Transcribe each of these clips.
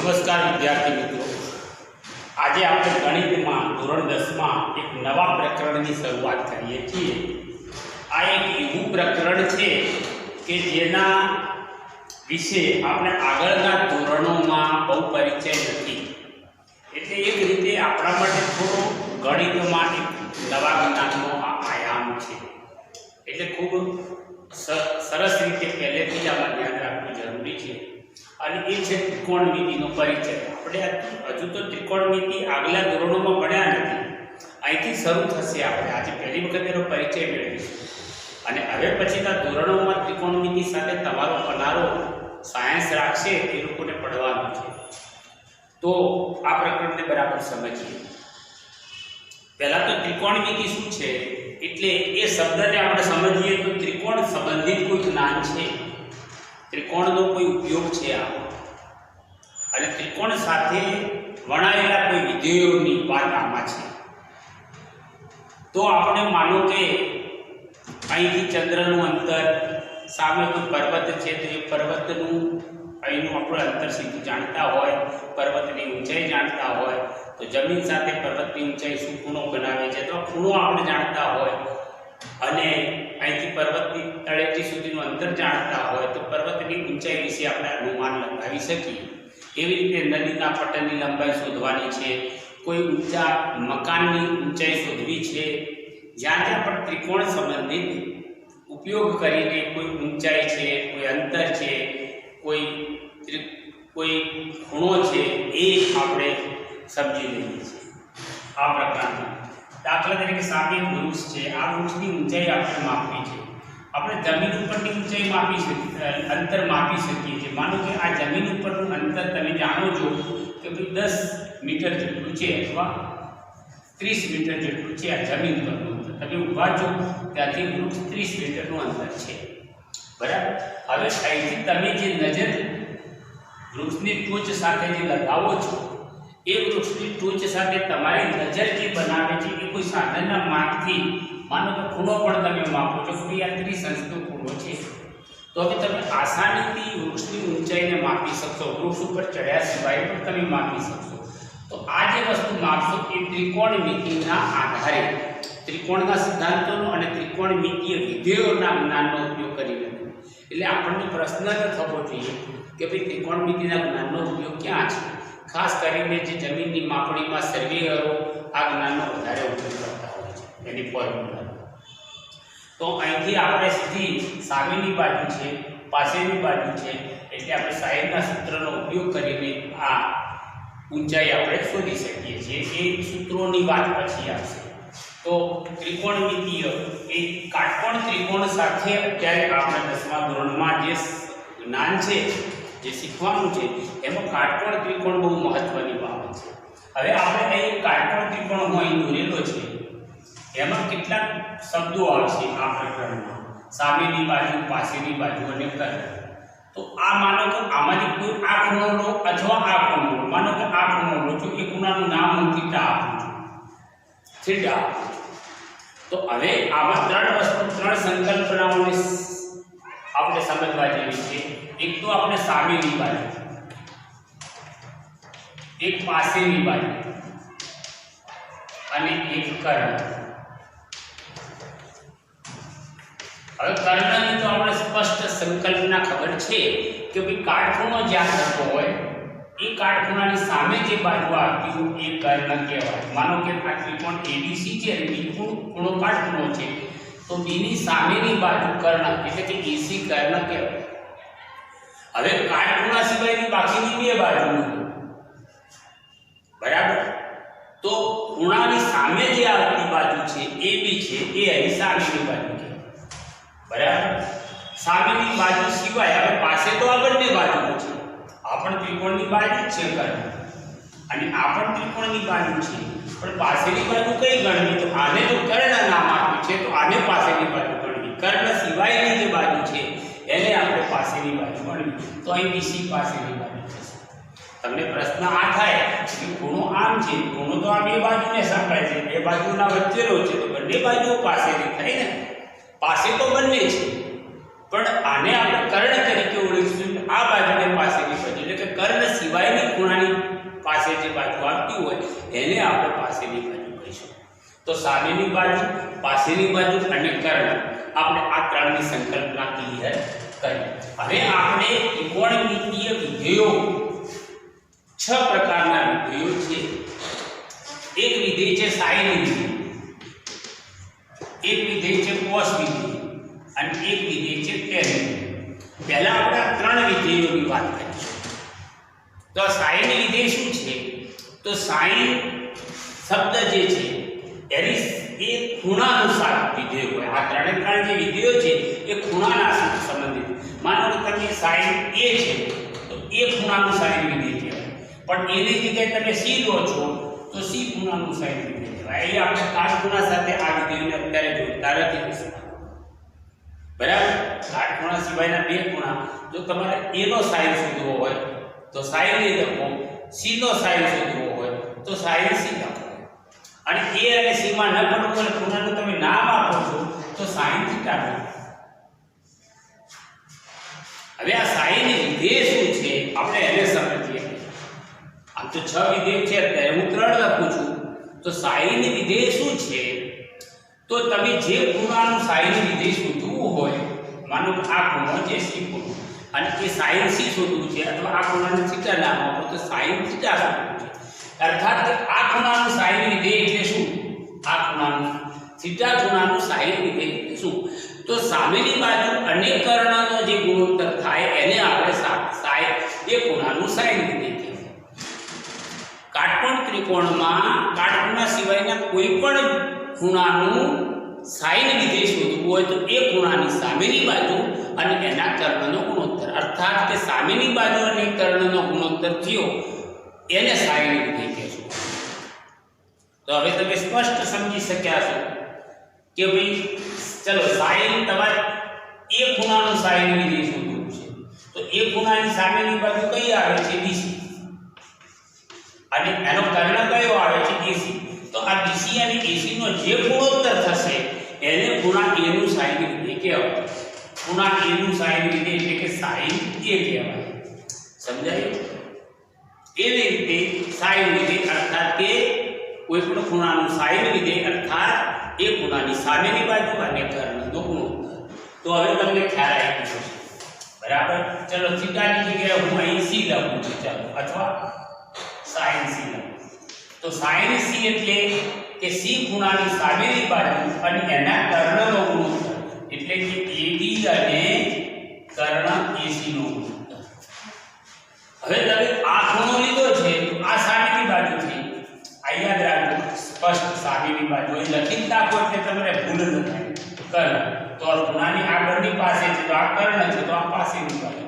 નમસ્કાર વિદ્યાર્થી મિત્રો, આજે આપણે ગણિતમાં ધોરણ 10માં એક નવા પ્રકરણની શરૂઆત કરીએ છીએ। આ એક એવું પ્રકરણ છે કે જેના વિશે આપણે આગળના ધોરણોમાં બહુ પરિચય નથી, એટલે એક રીતે આપણા માટે થોડો ગણિતમાં એક નવા જ્ઞાનનો આયામ છે, એટલે ખૂબ સરસ રીતે પહેલેથી જ આમાં ધ્યાન રાખવું જરૂરી છે। અને એ છે ત્રિકોણમિતિનો પરિચય। આપણે હજુ તો ત્રિકોણમિતિ આગલા ધોરણોમાં ભણ્યા નથી, અહીંથી શરૂ થશે। આપણે આજે પહેલી વખત એનો પરિચય મેળવીશું અને હવે પછીના ધોરણોમાં ત્રિકોણમિતિ સાથે તમારો પનારો સાયન્સ રાખશે એ લોકોને પડવાનું છે। તો આ પ્રકરણને બરાબર સમજીએ। પહેલાં તો ત્રિકોણમિતિ શું છે એટલે એ શબ્દને આપણે સમજીએ તો ત્રિકોણ સંબંધિત કોઈ જ્ઞાન છે, ત્રિકોણનો કોઈ ઉપયોગ છે આ, અને ત્રિકોણ સાથે વણાયેલા કોઈ વિધેયોની વાત આમાં છે। તો આપણે માનો કે અહીંથી ચંદ્રનું અંતર, સામે કોઈ પર્વત છે તો એ પર્વતનું અહીંનું આપણે અંતર સીધું જાણતા હોય, પર્વતની ઊંચાઈ જાણતા હોય તો જમીન સાથે પર્વતની ઊંચાઈ શું ખૂણો બનાવે છે તો ખૂણો આપણે જાણતા હોય, અને અહીંથી પર્વતની તળેટી સુધીનું અંતર જાણતા હોય તો પર્વતની ઊંચાઈ વિશે આપણે અનુમાન લગાવી શકીએ। એવી રીતે નદીના પટની લંબાઈ શોધવાની છે, કોઈ ઊંચા મકાનની ઊંચાઈ શોધવી છે, જ્યાં ત્યાં પણ ત્રિકોણ સંબંધિત ઉપયોગ કરીને કોઈ ઊંચાઈ છે, કોઈ અંતર છે, કોઈ ખૂણો છે એ આપણે સમજી લઈએ છીએ આ પ્રકારના। દાખલા તરીકે સામે વૃક્ષ છે, આ વૃક્ષની ઊંચાઈ આપણે માપવી છે, આપણે જમીન ઉપરની ઊંચાઈ માપી શકીએ, અંતર માપી શકીએ છીએ। માનો કે આ જમીન ઉપરનું અંતર તમે જાણો છો કે ભાઈ 10 મીટર જેટલું છે અથવા 30 મીટર જેટલું છે આ જમીન પરનું અંતર, તમે ઊભા છો ત્યાંથી વૃક્ષ 30 મીટરનું અંતર છે, બરાબર। હવે અહીંથી તમે જે નજર વૃક્ષની ટોચ સાથે જે લગાવો છો એ વૃક્ષની ટોચ સાથે તમારી નજર જે બનાવે છે એ કોઈ સાધનના માપથી, માનો કે ખૂણો પણ તમે માપો છો કે આ 30 અંશનો ખૂણો છે, તો હવે તમે આસાનીથી વૃક્ષની ઊંચાઈને માપી શકશો, વૃક્ષ ઉપર ચડ્યા સિવાય પણ તમે માપી શકશો। તો આ જે વસ્તુ માપશો એ ત્રિકોણમિતિના આધારે, ત્રિકોણના સિદ્ધાંતોનો અને ત્રિકોણમિતિય વિધેયોના જ્ઞાનનો ઉપયોગ કરીને, એટલે આપણને પ્રશ્ન જ થવો જોઈએ કે ભાઈ ત્રિકોણમિતિના જ્ઞાનનો ઉપયોગ ક્યાં છે। ખાસ કરીને જે જમીનની માપણીમાં સર્વેયરો આ જ્ઞાનનો વધારે ઉપયોગ કરતા હોય છે, એની ફોર્મ્યુલા। તો અહીંથી આપણે સીધી સામેની બાજુ છે, પાસેની બાજુ છે, એટલે આપણે સાઈનના સૂત્રનો ઉપયોગ કરીને આ ઊંચાઈ આપણે શોધી શકીએ છીએ। એ સૂત્રોની વાત પછી આવશે। તો ત્રિકોણમિતિય એ કાટકોણ ત્રિકોણ સાથે અત્યારે આપણે 10મા ધોરણમાં જે જ્ઞાન છે, જે શીખવાનું છે એમાં કાટકોણ ત્રિકોણ બહુ મહત્વની બાબત છે। હવે આપણે અહીં કાટકોણ ત્રિકોણ હું અહીં દોરેલો છે, એમાં કેટલાક શબ્દો આવશે આ પ્રકરણમાં, સામેની બાજુ, પાસેની બાજુ અને કર્ણ। તો આ માનો કે આમાંથી કોઈ આ ખૂણો લો અથવા આ ખૂણો લો, માનો કે આ ખૂણો લો છો, એ ખૂણાનું નામ હું થીટા આપું છું, થીટા। તો હવે આમાં ત્રણ સંકલ્પનાઓને આપણે સમજવા જેવી છે। એક તો આપણે સામેની બાજુ, એક પાસેની બાજુ અને એક કર્ણ। હવે કર્ણની તો આપણે સ્પષ્ટ સંકલ્પના ખબર છે કે ભાઈ કાટખૂણો જ્યાં થતો હોય એ કાટખૂણાની સામે જે બાજુ આવતી હોય એ કર્ણ કહેવાય। માનો કે આ ત્રિકોણ ABC છે અને બી ખૂણો કાટખૂણો છે તો બીની સામેની બાજુ કર્ણ એટલે કે AC કર્ણ કહેવાય। હવે કાટખૂણા સિવાયની બાકીની બે બાજુ, બરાબર, તો ખૂણાની સામે જે આવતી બાજુ છે એ બી છે એ અહીં સામેની બાજુ કહેવાય, બરાબર। સામેની બાજુ સિવાય હવે પાસે તો આ બંને બાજુઓ છે, આ પણ ત્રિકોણની બાજુ જ છે કર્ણ, અને આ પણ ત્રિકોણની બાજુ છે, પણ પાસેની બાજુ કઈ ગણવી? તો આને જો કર્ણ નામ આપ્યું છે તો આને પાસેની બાજુ ગણવી, કર્ણ સિવાયની જે બાજુ છે એને આપણે પાસેની બાજુ ગણવી, તો અહીં BC પાસેની બાજુ થશે। તમને પ્રશ્ન આ થાય કે ખૂણો આમ છે, ખૂણો તો આ બે બાજુને સંકળે છે, બે બાજુના વચ્ચેનો છે તો બંને બાજુઓ પાસેની થઈ ને, પાસે તો બંને છે પણ આને આપણે કર્ણ તરીકે ઓળખીશું. આ બાજુને પાસેની બાજુ એટલે કે કર્ણ સિવાયની ખૂણાની પાસે જે બાજુ આવતી હોય એને આપણે પાસેની બાજુ કહીશું. તો સામેની બાજુ, પાસેની બાજુ અને કર્ણ, આપણે આ ત્રણની સંકલ્પના ક્લિયર કરી. હવે આપણે ત્રિકોણમિતીય વિધેયો 6 પ્રકારના વિધેયો છે. એક વિધેય છે સાઇન વિધેય, એક વિધેય છે કોસ વિધેય અને એક વિધેય છે ટેન વિધેય. પહેલા આપણે આ ત્રણ વિધેયોની વાત કરીશું. તો સાઇન વિધેય શું છે? તો સાઇન શબ્દ જે છે એની એ ખૂણાનુસાર વિધેય હોય. આ ત્રણ જે વિધેયો છે એ ખૂણાના સંબંધિત. માનો કે તમે સાઇન એ છે તો એ ખૂણાનું સાઇન વિધેય કહેવાય, પણ એની જગ્યાએ તમે સી લો છો તો સી ખૂણાનું સાઇન વિધેય કહેવાય. અહીં આપણે કાટ ખૂણા સાથે આ વિધેયને અત્યારે જોડતા નથી. બરાબર? કાટ ખૂણા સિવાયના બે ખૂણા જો તમારે a નો સાઇન શોધવો હોય તો સાઇન a લખો, c નો સાઇન શોધવો હોય તો સાઇન c લખો. અને a અને c માં ન પડવું અને ખૂણાનું તમે નામ આપો છો તો સાઇન થીટા લખો. હવે આ સાઇન વિધેય શું છે આપણે એને સમજીએ. આમ તો 6 વિધેય છે, અત્યારે હું 3 લખું છું. તો સાઇન વિધેય શું છે? તો તમે જે ખૂણાનું સાઇન વિધેય શોધવું હોય, માનો કે આ ખૂણો જે c ખૂણો અને એ સાઇન c શોધવું છે, અથવા આ ખૂણાને થીટા નામ આપો તો સાઇન થીટા શોધવું છે. અર્થાત કે આ ખૂણાનું સાઇન વિધેય એટલે શું? આ ખૂણાનું થીટા ખૂણાનું સાઇન વિધેય એટલે શું? તો સામેની બાજુ અને કર્ણનો જે ગુણોત્તર થાય એને આપણે સાઇન એ ખૂણાનું સાઇન વિધેય કહેવાય. કાટકોણ ત્રિકોણમાં કાટખૂણા સિવાયના કોઈ પણ ખૂણાનું સાઇન વિધેય શોધવું હોય તો એ ખૂણાની સામેની બાજુ અને એના કર્ણનો ગુણોત્તર, અર્થાત કે સામેની બાજુ અને કર્ણનો ગુણોત્તર થયો એને સાઇન વિધેય કહેશું. તો હવે તમે સ્પષ્ટ સમજી શક્યા છો કે ભાઈ ચલો સાઇન તમારે એ ખૂણાનું સાઇન વિધેય શોધવું છે તો એ ખૂણાની સામેની બાજુ કઈ આવે છે? BC. અને એનો કર્ણ કયો આવે છે? AC. તો આ BC અને AC નો જે ગુણોત્તર થશે એને ખૂણા A નું સાઇન વિધેય કહેવાય. ખૂણા A નું સાઇન વિધેય એટલે કે સાઇન A કહેવાય. સમજાયું? એવી રીતે સાઇન વિધેય અર્થાત કે કોઈ પણ ખૂણાનું સાઇન વિધેય અર્થાત એ ખૂણાની સામેની બાજુ અને કર્ણનો ગુણોત્તર. તો હવે તમને ખ્યાલ આવી ગયો છે. બરાબર? ચલો થીટાની જગ્યાએ હું અહીં c લખું છું, ચાલો, અથવા sin c લખું. તો sin c એટલે કે c ખૂણાની સામેની બાજુ અને એના કર્ણનો ગુણોત્તર એટલે કે AD અને કર્ણ AC નો ગુણોત્તર. હવે તમે આ ખૂણો લીધો છે તો આ સામેની બાજુ છે. આ યાદ રાખો, સ્પષ્ટ સામેની બાજુ અહીં લખી નાખો એટલે તમારે ભૂલ ન થાય. કર્ણ તો આ ખૂણાની આગળની પાસે છે તો આ કર્ણ છે તો આ પાસેની બાજુ.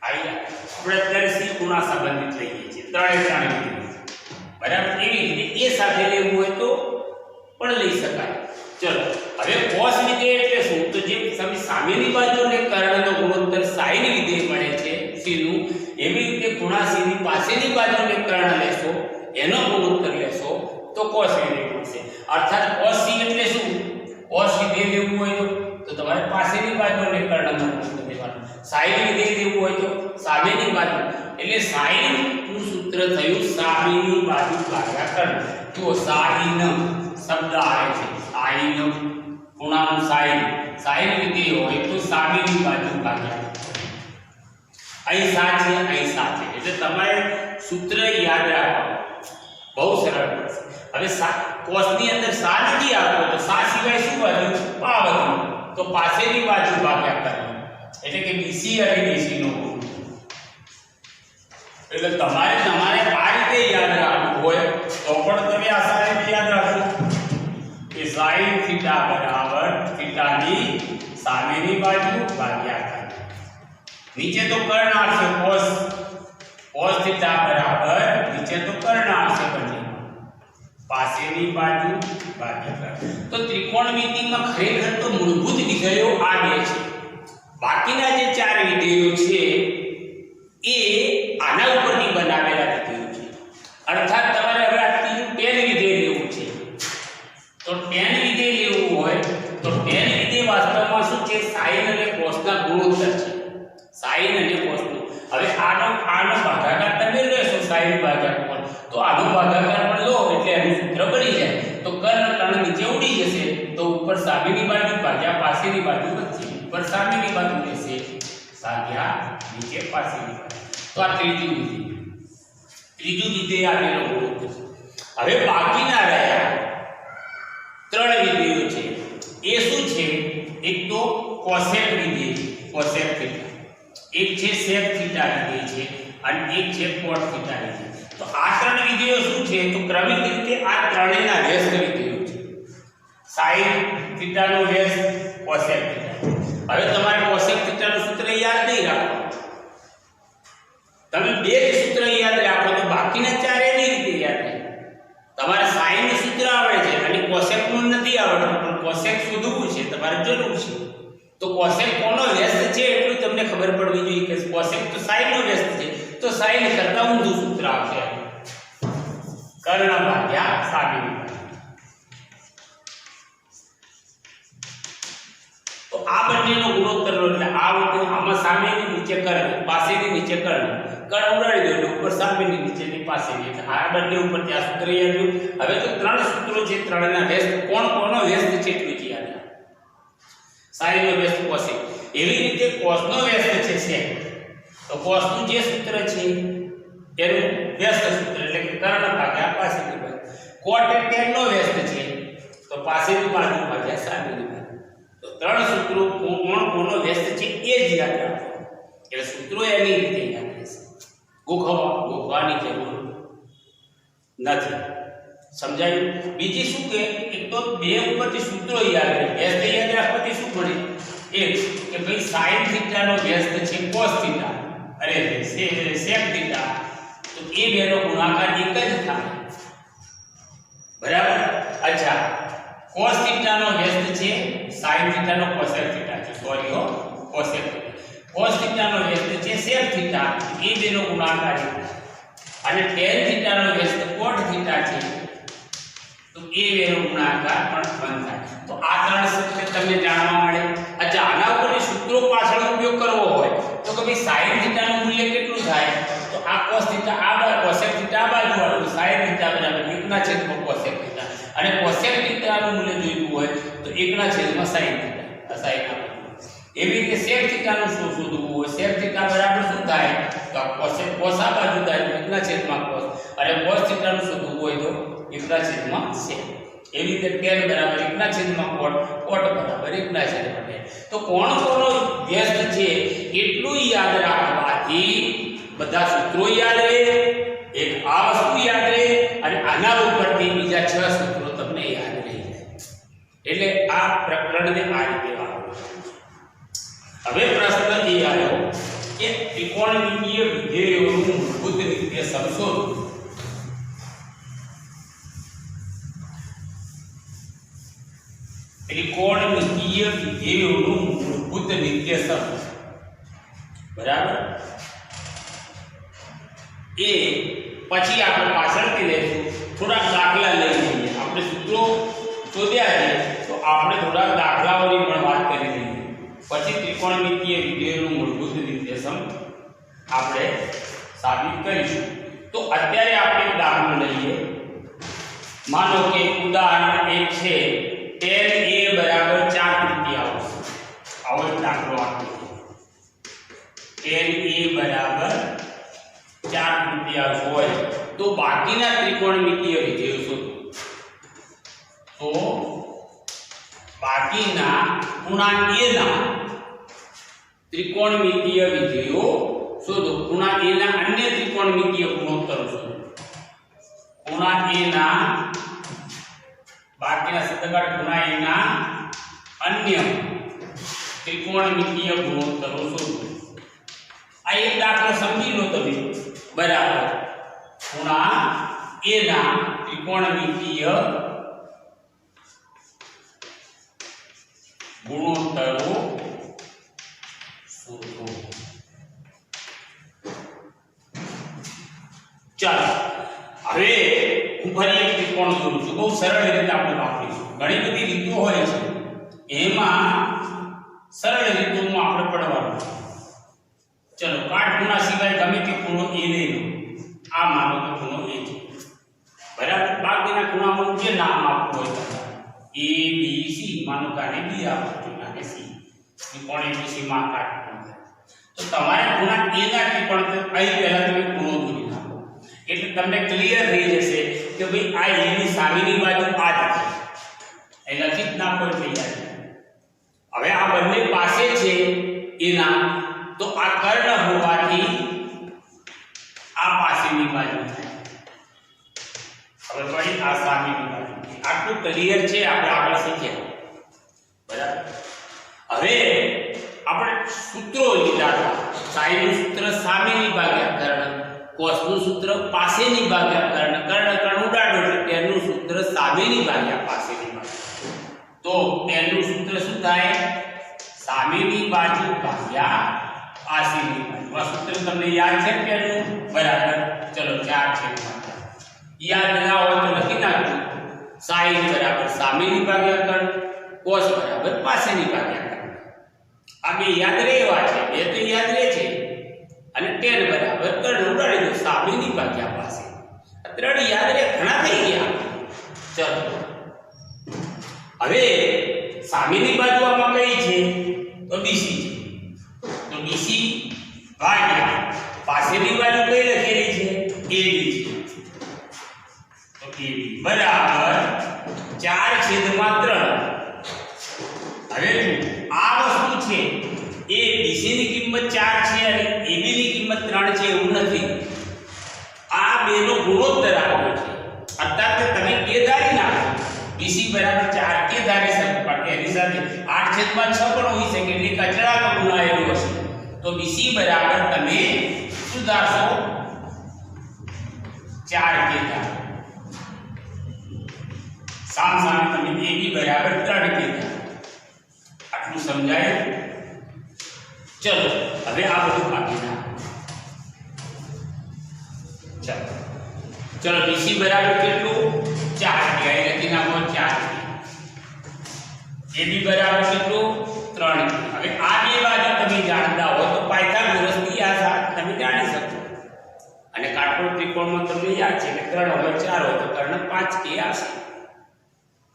આપણે અત્યારે c ખૂણા સંબંધિત લઈએ છીએ ત્રણે ત્રણ વિધેય. બરાબર? એવી રીતે એ સાથે લેવું હોય તો પણ લઈ શકાય. ચલો હવે કોસ વિધેય એટલે શું? તો જે તમે સામેની બાજુ અને કર્ણનો ગુણોત્તર સાઇન વિધેય મળે છે c નું, એવી રીતે ખૂણા c ની પાસેની બાજુ અને કર્ણ લેશો એનો ગુણોત્તર લેશો તો કોસ વિધેય મળશે. અર્થાત કોસ c એટલે શું? કોસ વિધેય લેવું હોય તો તમારે પાસેની બાજુ અને કર્ણનો ગુણોત્તર લેવાનો. સાઇન વિધેય લેવું હોય તો સામેની બાજુ, એટલે સાઇન નું સૂત્ર થયું સામેની બાજુ ભાગ્યા કર્ણ. તો સાઇન શબ્દ આવે છે, સાઇન ખૂણાનું સાઇન, સાઇન વિધેય હોય તો સામેની બાજુ ભાગ્યા. અહીં 7 છે, અહીં 7 છે, એટલે તમારે સૂત્ર યાદ રાખવાનું બહુ સરળ પડશે. હવે કોસ ની અંદર 7 નથી આવતો તો 7 સિવાય શું વધ્યું? પાવતું. તો પાસેની બાજુ ભાગ્યા કર્ણ એટલે કે BC અને DC નો ગુણ. એટલે તમારે આ રીતે યાદ રાખવું હોય તો પણ તમે આસાનીથી યાદ રાખો કે sin થીટા બરાબર થીટાની સામેની બાજુ ભાગ્યા કર્ણ. નીચે તો કર્ણ આવશે cos થીટા બરાબર નીચે તો કર્ણ આવશે બંને, પાસેની બાજુ ભાગ્યા કર્ણ. તો ત્રિકોણમિતિમાં ખરેખર તો મૂળભૂત વિધેયો આ બે છે. બાકીના જે 4 વિધેયો છે એ આના ઉપરથી બનાવેલા વિધેયો છે. અર્થાત તમારે હવે આ tan વિધેય લેવું છે. તો tan વિધેય લેવું હોય તો tan વિધેય વાસ્તવમાં શું છે? sin અને તો આનો ભાગાકાર પણ લો એટલે આનું સૂત્ર બની જાય. તો કર્ણ કર્ણ નીચે ઉડી જશે તો ઉપર સામેની બાજુ ભાગ્યા પાસેની બાજુ વધશે. ઉપર સામેની બાજુ રહેશે ભાગ્યા નીચે પાસેની બાજુ. તો આ ત્રીજું વિધેય આપેલો ગુણોત્તર. હવે બાકીના રહ્યા 3 વિધેયો છે. એ શું છે? એક તો કોસેક વિધેય, કોસેક થીટા. એક છે સેક થીટા વિધેય છે અને એક છે કોટ થીટા વિધેય. તો આ 3 વિધેયો શું છે? તો ક્રમિક રીતે આ ત્રણેયના વ્યસ્ત વિધેયો છે. sin થીટાનો વ્યસ્ત કોસેક થીટા. હવે તમારે કોસેક થીટાનું સૂત્ર યાદ નહીં રાખવાનું. તમે બે જ સૂત્ર યાદ રાખો તો બાકીના ચારે એની રીતે યાદ રહે. તમારે sin નું સૂત્ર આવડે છે અને કોસેક નું નથી આવડતું, પણ કોસેક શોધવું છે તમારે જરૂર છે. તો કોસેક કોનો વ્યસ્ત છે એટલું તમને ખબર પડવી જોઈએ કે કોસેક તો sin નો વ્યસ્ત છે. તો sin કરતા ઊંધું સૂત્ર આવશે કર્ણ ભાગ્યા સામેની બાજુ. તો આ બંનેનો ગુણોત્તર એટલે આ વખતે આમાં સામેની નીચે કર્ણ, પાસેની નીચે કર્ણ. કર્ણ ઉડાડી દો એટલે ઉપર સામેની નીચેની પાસેની. એટલે આ બંને ઉપર ત્યાં સૂત્ર યાદ રહ્યું. હવે તો 3 સૂત્રો છે, 3ના વ્યસ્ત કોણ કોનો વ્યસ્ત છે એટલું જ યાદ રાખો. sin નો વ્યસ્ત કોસેક. એવી રીતે cos નો વ્યસ્ત છે sec. તો cos નું જે સૂત્ર છે એનું વ્યસ્ત સૂત્ર એટલે કે કર્ણ ભાગ્યા પાસેની બાજુ. cot એ tan નો વ્યસ્ત છે તો પાસેની બાજુ ભાગ્યા સામેની બાજુ. તો 3 સૂત્રો કોણ કોનો વ્યસ્ત છે એ જ યાદ રાખો. એટલે સૂત્રો એની રીતે યાદ રહેશે. ગોખવાની જરૂર નથી. સમજાયું? બીજી શું કે એક તો બે ઉપરથી સૂત્રો યાદ રહે. વ્યસ્ત યાદ રાખવાથી શું મળે? એક કે ભાઈ sin થીટા નો વ્યસ્ત છે cos થીટા અરે sec થીટા. તો એ બેનો ગુણાકાર એક જ થાય. બરાબર? અચ્છા, cos થીટા નો વ્યસ્ત છે sin થીટા નો cosec થીટા છે. સોરી હો, cosec થીટા. cos થીટા નો વ્યસ્ત છે sec થીટા. એ બેનો ગુણાકાર અને tan થીટા નો વ્યસ્ત cot થીટા છે. તો એ બેનો ગુણાકાર પણ 1 થાય. તો આ 3 સૂત્ર તમને જાણવા મળે. અચ્છા, આના ઉપરની સૂત્રો પાછળ ઉપયોગ કરવો હોય તો કે ભાઈ sin થીટા નું મૂલ્ય કેટલું થાય? તો આ cos થીટા આ બાજુ, cosec થીટા આ બાજુ વાળું, sin થીટા બરાબર 1/cosec થીટા. અને cosec થીટા નું મૂલ્ય જોઈતું હોય તો 1/sin થીટા. sin એવી રીતે sec થીટા નું શું શોધવું હોય? sec થીટા બરાબર શું થાય? તો cosec cos આ બાજુ થાય 1/cos. અને cos થીટા નું શોધવું હોય તો 1/sec. એવી રીતે tan બરાબર 1/cot, cot બરાબર 1/tan. તો કોણ કોનો વ્યસ્ત છે એટલું યાદ રાખવાથી બધા સૂત્રો યાદ રહે, એક આ વસ્તુ યાદ રહે અને આના ઉપરથી બીજા 6 સૂત્રો તમને યાદ રહી જાય. એટલે આ પ્રકરણને આ રીતે વાળો. હવે પ્રશ્ન એ આવ્યો કે ત્રિકોણમિતીય વિધેયોનું મૂળભૂત રીતે સંશોધન. ત્રિકોણમિતીય વિધેયોનું મૂળભૂત નિત્યસમ. બરાબર? એ પછી આપણે પાછળથી લઈશું. થોડા દાખલા લઈ લઈએ. આપણે સૂત્રો શોધ્યા છે તો આપણે થોડા દાખલાઓની પણ વાત કરી લઈએ. પછી ત્રિકોણમિતીય વિધેયોનું મૂળભૂત નિત્યસમ આપણે સાબિત કરીશું. તો અત્યારે આપણે એક દાખલો લઈએ. માનો કે ઉદાહરણ 1 છે tan a બરાબર 4/3. આવો એક દાખલો આપ્યો છે. tan a બરાબર 4/3 હોય તો બાકીના ત્રિકોણમિતીય વિધેયો શોધો. તો બાકીના ખૂણા a ના ત્રિકોણમિતીય વિધેયો શોધો. ખૂણા a ના અન્ય ત્રિકોણમિતીય ગુણોત્તરો શોધો. ખૂણા a ના બાકીના સદગાઢ ખૂણા a ના અન્ય ત્રિકોણમિતીય ગુણોત્તરો શોધો. આ એક દાખલો સમજી લો તમે. બરાબર? ખૂણા a ના ત્રિકોણમિતીય ગુણોત્તરો શોધો. ચાલો હવે હું ફરી એક ત્રિકોણ દોરું છું. બહુ સરળ રીતે આપણે વાપરીશું. ઘણી બધી રીતો હોય છે, એમાં સરળ રીતોમાં આપણે પડવાનું છે. ચલો કાટખૂણા સિવાય ગમે તે ખૂણો a લઈ લો. આ માનો કે ખૂણો a છે. જે નામ આપવું હોય એ બી સી, માનો કે આને બી આપો છો આને સી, ત્રિકોણ એબીસી માં કાટકોણ. તો તમારે ખૂણા એ નાખી પણ અહીં પહેલા તમે ખૂણો દોરી નાખો એટલે તમને ક્લિયર થઈ જશે કે ભાઈ આ એની સામેની બાજુ આ જ છે. એ લખી જ નાખો એટલે યાદ. હવે આ બંને પાસે છે એના, તો આ કર્ણ હોવાથી આ પાસેની બાજુ થાય. હવે પડી આ સામેની બાજુ. આટલું ક્લિયર છે, આપણે આગળ શીખ્યા. બરાબર. હવે આપણે સૂત્રો લીધા હતા. સાઈન નું સૂત્ર સામેની ભાગ્યા કર્ણ, કોસ નું સૂત્ર પાસેની ભાગ્યા કર્ણ, કર્ણ કર્ણ ઉડાડો એટલે tan નું સૂત્ર સામેની ભાગ્યા પાસેની બાજુ. તો tan નું સૂત્ર શું થાય? સામેની બાજુ ભાગ્યા પાસેની બાજુ. આ સૂત્ર તમને યાદ છે tan નું? બરાબર. ચલો 4 છે. યાદ ના હોય તો લખી નાખજો. સાઈન બરાબર સામેની ભાગ્યા કર્ણ, કોસ બરાબર પાસેની ભાગ્યા કર્ણ. આ બે યાદ રહેવા છે, બે તો યાદ રહે છે. અને tan બરાબર કર્ણ ઉડાડી દો સામેની ભાગ્યા પાસે. આ ત્રણ યાદ રહે, ઘણા થઈ ગયા. ચલો હવે સામેની બાજુ આમાં કઈ છે? તો BC છે. તો BC ભાગ્યા પાસેની બાજુ કઈ લખેલી છે? AB છે. તો AB બરાબર 4/3. હવે આ વસ્તુ છે એ BC ની કિંમત 4 છે અને AB ની કિંમત 3 છે એવું નથી. આ બેનો ગુણોત્તર આપ્યો છે. અર્થાત તમે કે ધારી નાખો BC બરાબર 4 કે ધારી શકો, પણ એની સાથે 8/6 પણ હોઈ શકે એટલે કચરાનો ગુણાયેલો હશે. તો BC બરાબર તમે સુધારશો 4 કે ધારો. સામ તમે AB બરાબર 3 કે ધારો. આટલું સમજાય? ચલો હવે આ બધું કાઢી નાખો. ચલો BC બરાબર કેટલું? 4 કે અહીં લખી નાખો 4 કે. AB બરાબર કેટલું? 3 કે. હવે આ બે બાજુ તમે જાણતા હો તો પાયથાગોરસની આ સાત તમે જાણી શકો. અને કાટકોણ ત્રિકોણમાં તમને યાદ છે કે 3 over 4 હોય તો કર્ણ 5 કે આવશે.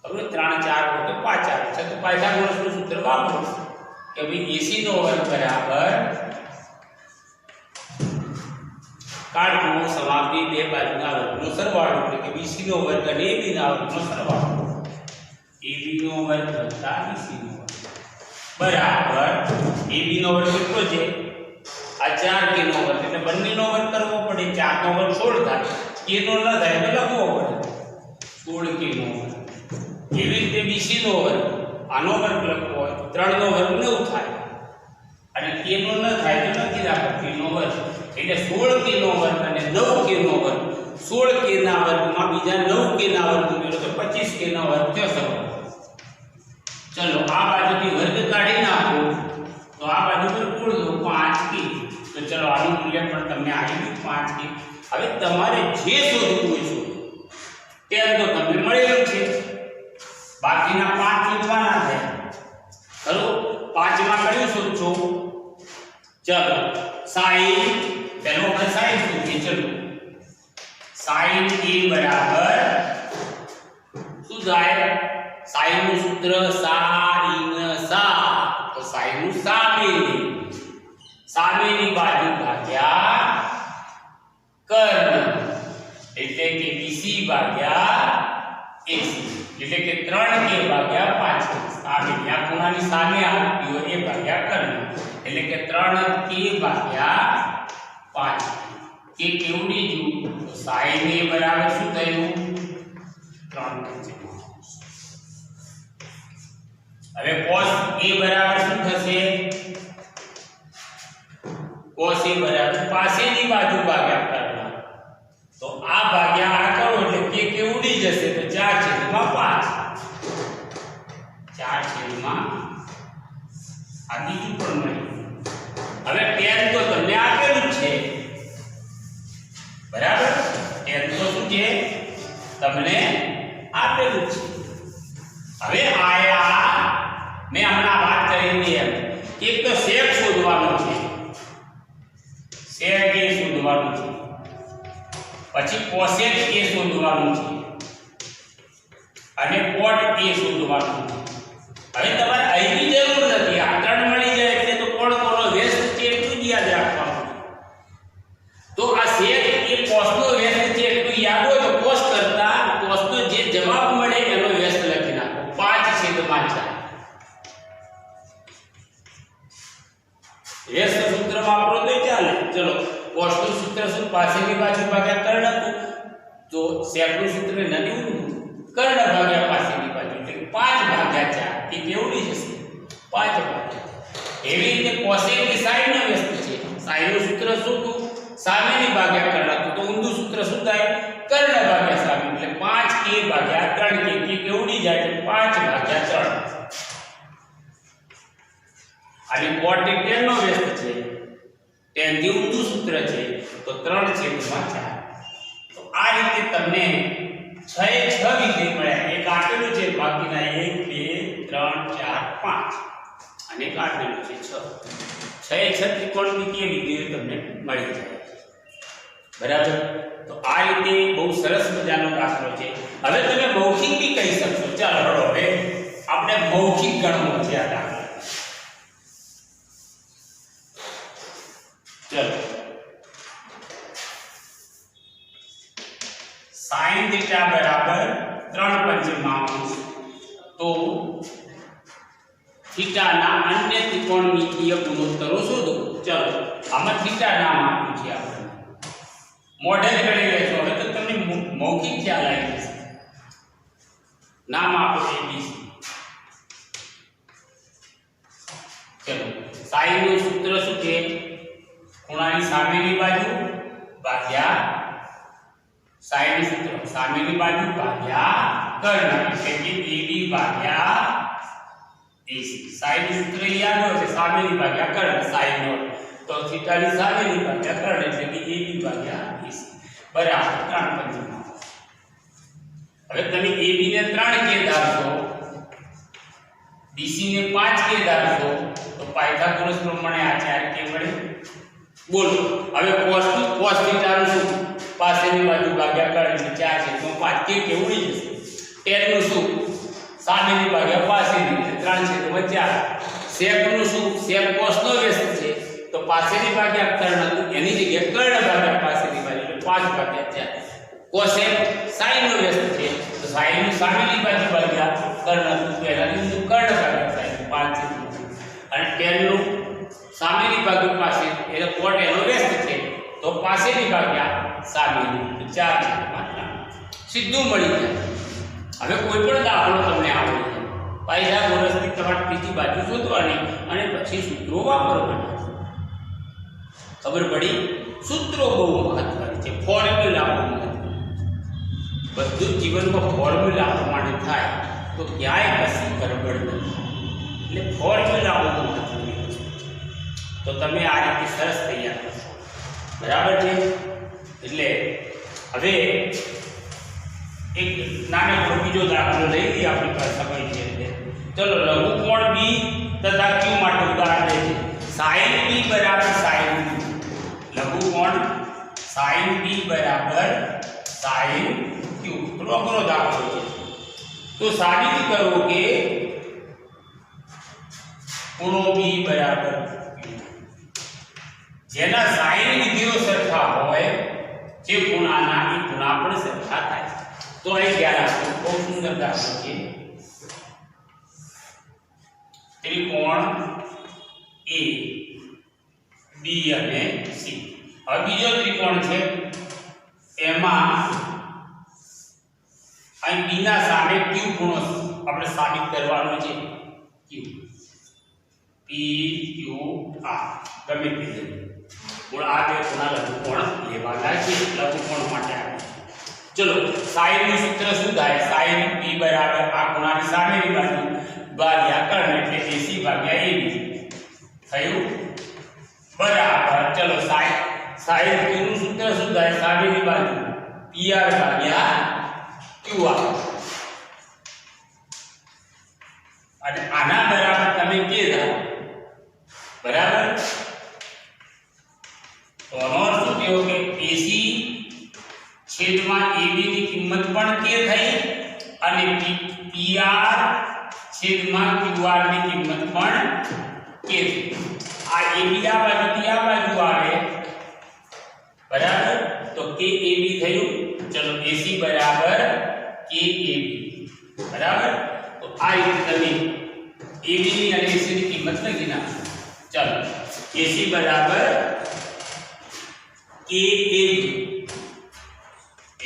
હવે 3 4 હોય તો 5 આવે છે. તો પાયથાગોરસનું સૂત્ર વાપરો કે ભાઈ AC નો વર્ગ બરાબર કાટકોણ સમાપ્તિ બે બાજુના વર્ગનો સરવાળો એટલે કે BC નો વર્ગ અને AB ના વર્ગનો સરવાળો. AB નો વર્ગ વત્તા BC નો વર્ગ બરાબર AB નો વર્ગ કેટલો છે? આ 4 કે નો વર્ગ એટલે બંનેનો વર્ગ કરવો પડે. 4 નો વર્ગ 16 થાય, કે નો ન થાય તો લખવો પડે 16 કે નો વર્ગ. એવી રીતે BC નો વર્ગ આનો વર્ગ લખવો હોય 3 નો વર્ગ 9 થાય અને કે નો ન થાય તો લખી રાખો કે નો વર્ગ. એટલે 16 કે નો વર્ગ અને 9 કે નો વર્ગ. 16 કે ના વર્ગમાં બીજા 9 કે ના વર્ગ ઉમેરો તો 25 કે નો વર્ગ થશે. ચલો આ બાજુથી વર્ગ કાઢી નાખો તો આ બાજુ પર કુલ દો 5 કે. તો ચલો આનું મૂલ્ય પણ તમને આવી ગયું 5 કે. હવે તમારે જે શોધવું હોય શોધો. તેમ તો તમને મળેલું છે, બાકીના 5 શોધવાના છે. ખરું? 5 માં કયું શોધશો? ચલો sin, પહેલો આપણે sin શોધીએ. ચલો sin A બરાબર શું થાય? sin નું સૂત્ર sin સા. તો sin નું સામેની બાજુ ભાગ્યા કર્ણ એટલે કે BC ભાગ્યા AC એટલે કે 3 કે ભાગ્યા 5. સામે આ ખૂણાની સામે આપી હોય એ ભાગ્યા કર્ણ એટલે કે 3 કે ભાગ્યા 5. કે કેવું લીધું? તો sin A બરાબર શું થયું? 3. હવે cos A બરાબર શું થશે? cos A બરાબર પાસેની બાજુ ભાગ્યા કર્ણ. તો આ ભાગ્યા આ કરો એટલે કે ઉડી જશે તો 4/5. 4/5 આ બીજું પણ મળ્યું. હવે tan તો તમને આપેલું જ છે બરાબર. tan તો શું છે? તમને આપેલું છે. હવે આયા મેં હમણાં વાત કરી એમ એક તો sec શોધવાનું છે. sec A શોધવાનું છે. પછી cosec A શોધવાનું છે. અને કોટ એ શોધવાનું છે. હવે તમારે અહીંની જરૂર નથી, આ ત્રણ મળી જાય એટલે તો કોણ કોનો વ્યસ્ત છે એટલું જ યાદ રાખવાનું. તો આ સેક એ કોસનો વ્યસ્ત છે એટલું યાદ હોય તો કોસ કરતા કોસનો જે જવાબ મળે એનો વ્યસ્ત લખી નાખો 5/4. વ્યસ્ત સૂત્ર વાપરો તો ચાલે. ચલો કોસનું સૂત્ર શું? પાસેની બાજુ ભાગ્યા કર્ણ હતું. તો સેકનું સૂત્ર નથી ઊંધું, કર્ણ ભાગ્યા પાસેની બાજુ એટલે 5/4. એ કેવડી જશે? 5/4. એવી રીતે કોસેક એ સાઈન નો વ્યસ્ત છે. સાઈનનું સૂત્ર શું હતું? સામેની ભાગ્યા કર્ણ હતું. તો ઊંધું સૂત્ર શું થાય? કર્ણ ભાગ્યા સામે એટલે 5a/3 કે કેવડી જાય એટલે 5/3. અને કોટ એ tan નો વ્યસ્ત છે. tan જે ઊંધું સૂત્ર છે તો 3/4. તો આ રીતે તમને 6 વિધેય મળ્યા. એક આપેલું છે બાકીના 1 2 3 4 5 અને એક આપેલું છે 6 ત્રિકોણમિતિય વિધેયો તમને મળી જાય. બરાબર. તો આ રીતે બહુ સરસ મજાનો દાખલો છે. હવે તમે મૌખિક બી કહી શકશો. ચાલો હવે આપણે મૌખિક ગણવો છે આ દાખલો. ચલો sin θ બરાબર 3/5. તો થીટાના અન્ય ત્રિકોણમિતિય ગુણોત્તરો શોધો. ચલો આમાં થીટા નામ આપ્યું છે આપણે, મોડેલ કરી લેશો. હવે તો તમને મૌખિક ખ્યાલ આવી જશે. નામ આપો ABC. ચલો sin નું સૂત્ર શું છે? ખૂણાની સામેની બાજુ ભાગ્યા sin નું સૂત્ર સામેની બાજુ ભાગ્યા કર્ણ એટલે કે AB/AC. sin નું સૂત્ર યાદ હોય છે સામેની ભાગ્યા કર્ણ sin નો. તો થીટાની સામેની ભાગ્યા કર્ણ એટલે કે AB/AC બરાબર 3/5. હવે તમે AB ને 3 કે ધારશો, BC ને 5 કે ધારશો તો પાયથાગોરસ પ્રમાણે આ 4 કે મળે. બોલો હવે cos થીટા નું શું? પાસેની બાજુ ભાગ્યા કર્ણ એટલે 4 છે તો 5 કે કેવડી જશે? tan નું શું? સામેની ભાગ્યા પાસેની એટલે 3/4. sec નું શું? sec cos નો વ્યસ્ત છે તો પાસેની ભાગ્યા કર્ણ હતું એની જગ્યાએ કર્ણ ભાગ્યા પાસેની બાજુ એટલે 5/4. cosec sin નો વ્યસ્ત છે તો sin નું સામેની બાજુ ભાગ્યા કર્ણ હતું તો એનાથી ઊંધું કર્ણ ભાગ્યા sin 5/4. અને tan નું સામેની બાજુ પાસે એટલે કોટ એનો વ્યસ્ત છે તો પાસેની ભાગ્યા સામેની 4/5 સીધું મળી જાય. હવે કોઈ પણ દાખલો તમને આવડી જાય, પાયથાગોરસની તમારે ત્રીજી બાજુ શોધવાની અને પછી સૂત્રો વાપરવાના. ખબર પડી? સૂત્રો બહુ મહત્વની છે, ફોર્મ્યુલા બહુ મહત્વની. બધું જીવનમાં ફોર્મ્યુલા પ્રમાણે થાય તો ક્યાંય કશી ગડબડ નથી. એટલે ફોર્મ્યુલા બહુ મહત્વની છે. તો તમે આ રીતે સરસ તૈયાર કરશો. બરાબર છે. એટલે હવે એક નાનો બીજો દાખલો લઈ લઈએ, આપણી પાસે સમય છે એટલે. ચલો લઘુકોણ B તથા Q માટે ઉદાહરણ લે છે. sin B બરાબર sin Q. લઘુકોણ sin B બરાબર sin Q. થોડો અઘરો દાખલો છે. તો સાબિત કરો કે ખૂણો B બરાબર Q. જેના sin વિધેયો સરખા હોય, જે ખૂણાના એ ખૂણા પણ સરખા થાય. તો અહીં ખ્યાલ રાખો, બહુ સુંદર દાખલો છે. ત્રિકોણ A B અને C. હવે બીજો ત્રિકોણ છે એમાં અહીં B ના સામે Q ખૂણો આપણે સાબિત કરવાનો છે. Q P Q R ગમે તે મૂળ આ બે ખૂણા લઘુકોણ લેવાના છે. લઘુકોણ માટે આપણે ચલો sin નું સૂત્ર શું થાય? sin B બરાબર આ ખૂણાની સામેની બાજુ ભાગ્યા કર્ણ એટલે AC ભાગ્યા AB થયું. બરાબર. ચલો sin Q નું સૂત્ર શું થાય? સામેની બાજુ PR ભાગ્યા QR. અને આના બરાબર તમે કે ધારો. બરાબર. તો આનો અર્થ શું થયો કે AC છેદમાં AB ની કિંમત પણ કે થઈ અને PR છેદમાં QR ની કિંમત પણ k છે. આ AB આ બાજુથી આ બાજુ આવે બરાબર, તો KAB થયું. ચલો AC બરાબર KAB બરાબર. તો આ રીતે તમે AB ની અને AC ની કિંમત લખી નાખો. ચલો AC બરાબર KAB,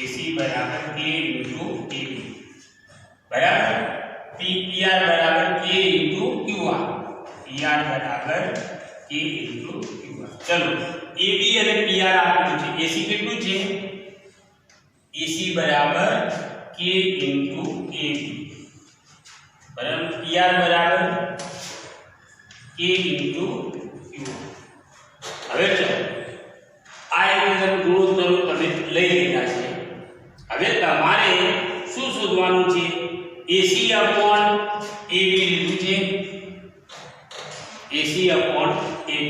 AC બરાબર K into AB બરાબર. PR બરાબર K into QR, PR બરાબર K into QR. ચલો AB અને PR આપેલું છે. AC કેટલું છે? AC બરાબર K into AB બરાબર. PR બરાબર K into QR. હવે ચલો આ એક ગુણોત્તરો તમે લઈ લીધા છે. હવે તમારે શું શોધવાનું છે? AC upon AB લીધું છે, AC upon AB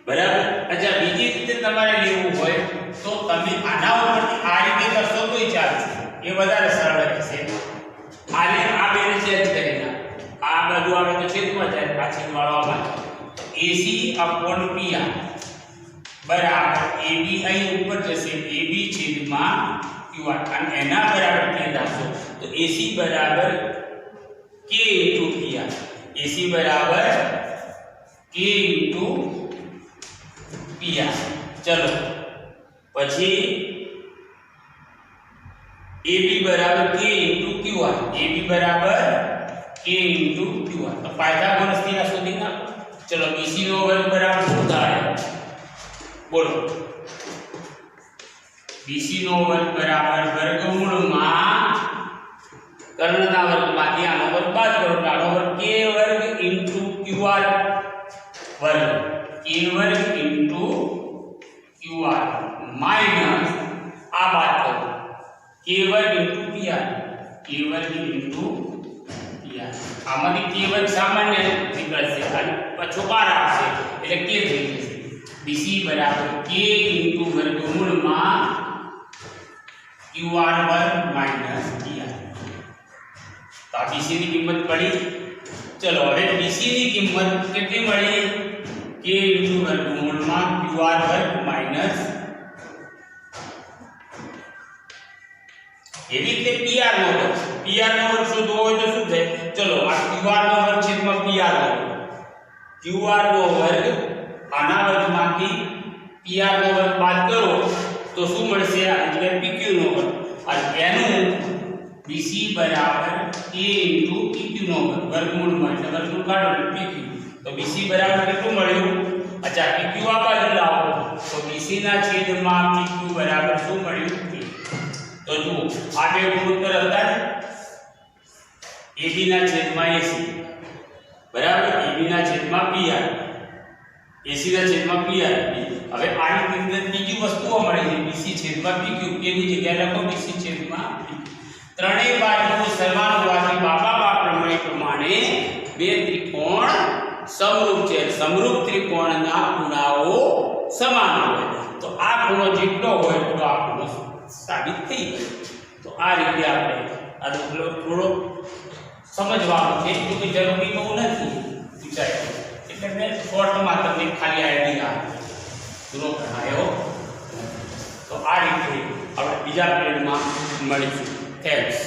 બરાબર. અચ્છા, બીજી રીતે તમારે લેવું હોય તો તમે આના ઉપરથી આ રીતે કરશો તોય ચાલશે, એ વધારે સરળ રહેશે. આને આ બેને ચેન્જ કરી નાખો. આ બાજુ આવે તો છેદમાં જાય, આ છેદવાળો આવે. AC upon PR બરાબર AB અહીં ઉપર જશે, AB છેદમાં QR અને એના બરાબર કે રાખો તો AC બરાબર K into PR, AC બરાબર K into PR. ચલો પછી AB બરાબર K into QR, AB બરાબર K into QR. તો પાયથાગોરસ થિયરમ શોધી નાખો. ચલો BC નો વર્ગ બરાબર શું થાય? બોલો. BC નો વર્ગ બરાબર વર્ગમૂળમાં કર્ણના વર્ગમાંથી આનો વર્ગ બાદ કરો, આનો વર્ગ k વર્ગ into QR વર્ગ, k વર્ગ into QR માઈનસ આ બાદ કરો k વર્ગ into PR, k વર્ગ into PR. આમાંથી k વર્ગ સામાન્ય નીકળશે અને પાછો બાર આવશે એટલે k થઈ જશે. BC બરાબર k into વર્ગમૂળમાં QR વર્ગ માઈનસ PR. તો આ BC ની કિંમત પડી. ચલો હવે BC ની કિંમત કેટલી મળી? k into વર્ગમૂળમાં QR વર્ગ માઈનસ એવી રીતે PR નો વર્ગ. PR નો વર્ગ શોધવો હોય તો શું થાય? ચલો આ QR નો વર્ગ છેદમાં PR વર્ગ, QR નો વર્ગ આના વર્ગમાંથી PR નો વર્ગ બાદ કરો તો શું મળશે? આ જગ્યાએ PQ નો વર્ગ અને એનું BC બરાબર K into PQ નો વર્ગ, વર્ગમૂળમાં એટલે વર્ગમૂળ કાઢો એટલે PQ. તો BC બરાબર કેટલું મળ્યું? અચ્છા, PQ આ બાજુ લાવો તો BC ના છેદમાં PQ બરાબર શું મળ્યું? તો જુઓ આ બે ગુણોત્તર હતા ને, AB ના છેદમાં AC બરાબર, AB ના છેદમાં PR, AC ના છેદમાં PR. હવે આની અંદર બીજી વસ્તુઓ મળે છે, BC છેદમાં PQ, k ની જગ્યાએ લખો BC છેદમાં PQ. ત્રણેય બાજુઓ સમાન હોવાથી બાબા પ્રમાણે બે ત્રિકોણ સમરૂપ છે. સમરૂપ ત્રિકોણના ખૂણાઓ સમાન હોય તો આ ખૂણો જેટલો હોય એટલો આ ખૂણો સાબિત થઈ ગયો. તો આ રીતે આપણે આ દાખલો થોડો સમજવાનો છે, કે જરૂરી બહુ નથી વિચાર, એટલે મેં શોર્ટમાં તમને ખાલી આઈડિયા પૂરો કરાયો. તો આ રીતે આપણે બીજા પીરિયડમાં મળીશું. થેન્ક્સ.